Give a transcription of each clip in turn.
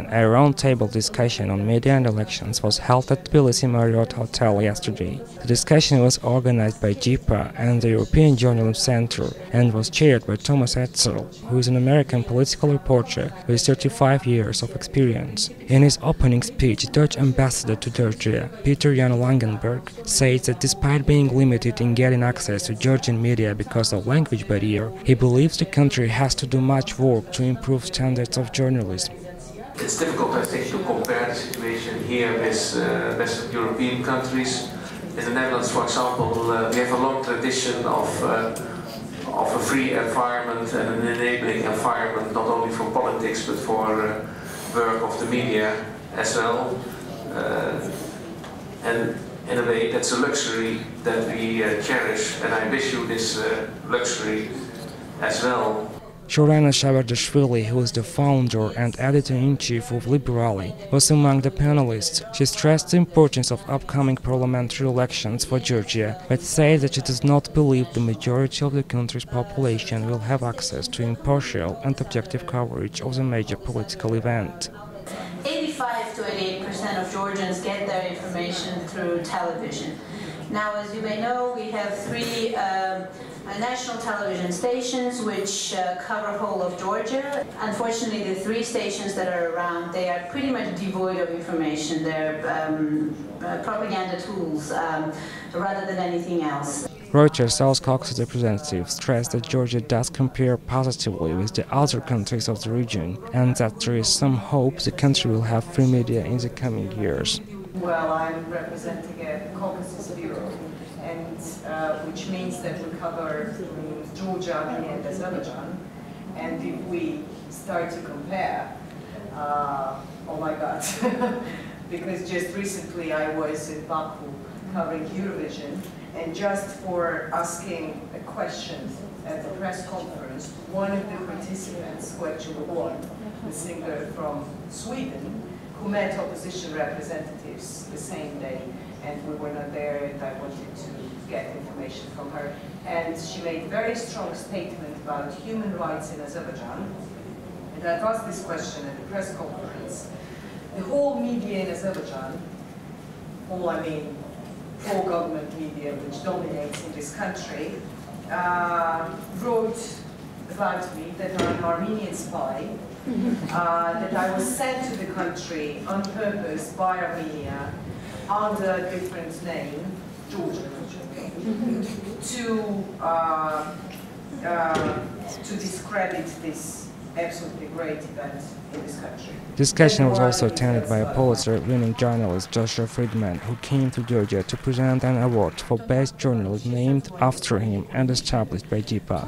a roundtable discussion on media and elections was held at Tbilisi Marriott Hotel yesterday. The discussion was organized by GIPA and the European Journalism Center and was chaired by Thomas Etzel, who is an American political reporter with 35 years of experience. In his opening speech, Dutch Ambassador to Georgia, Peter Jan Langenberg, said that despite being limited in getting access to Georgian media because of language barrier, he believes the country has to do much work to improve standards of journalism. It's difficult, I think, to compare the situation here with Western European countries. In the Netherlands, for example, we have a long tradition of a free environment and an enabling environment, not only for politics but for work of the media as well. And in a way, that's a luxury that we cherish, and I wish you this luxury as well. Shorana Shabardashvili, who is the founder and editor-in-chief of Liberali, was among the panelists. She stressed the importance of upcoming parliamentary elections for Georgia, but said that she does not believe the majority of the country's population will have access to impartial and objective coverage of the major political event. 85 to 88% of Georgians get their information through television. Now, as you may know, we have three national television stations which cover whole of Georgia. Unfortunately, the three stations that are around, they are pretty much devoid of information. They're propaganda tools rather than anything else. Reuters South Caucasus representative stressed that Georgia does compare positively with the other countries of the region and that there is some hope the country will have free media in the coming years. Well, I'm representing a Caucasus bureau, and which means that we cover Georgia, Armenia, and Azerbaijan. And if we start to compare, oh my God, because just recently I was in Baku covering Eurovision, and just for asking a question at the press conference, one of the participants who actually won, the singer from Sweden, who met opposition representatives the same day, and we were not there, and I wanted to get information from her. And she made a very strong statement about human rights in Azerbaijan. And I've asked this question at the press conference. The whole media in Azerbaijan, I mean pro-government media which dominates in this country, wrote about me that I'm an Armenian spy, that I was sent to the country on purpose by Armenia under a different name, Georgian, to discredit this absolutely great event in this country. Discussion was also attended by a Pulitzer-winning journalist, Joshua Friedman, who came to Georgia to present an award for best journalist named after him and established by GIPA.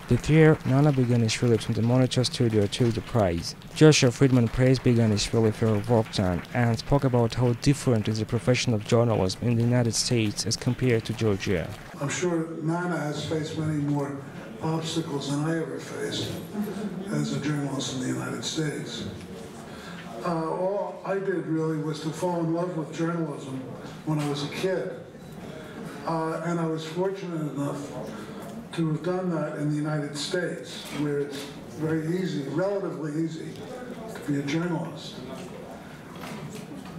This year, Nana Beganishvili from the Monitor studio took the prize. Joshua Friedman praised Beganishvili for her work done and spoke about how different is the profession of journalism in the United States as compared to Georgia. I'm sure Nana has faced many more obstacles than I ever faced as a journalist in the United States. All I did really was to fall in love with journalism when I was a kid. And I was fortunate enough to have done that in the United States, where it's very easy, relatively easy, to be a journalist.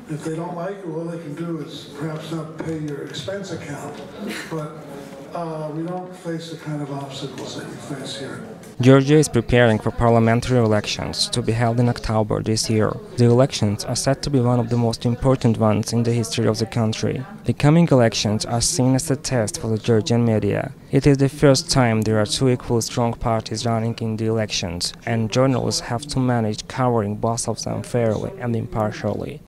If they don't like you, all they can do is perhaps not pay your expense account, but we don't face the kind of obstacles that you face here. Georgia is preparing for parliamentary elections to be held in October this year. The elections are said to be one of the most important ones in the history of the country. The coming elections are seen as a test for the Georgian media. It is the first time there are two equally strong parties running in the elections, and journalists have to manage covering both of them fairly and impartially.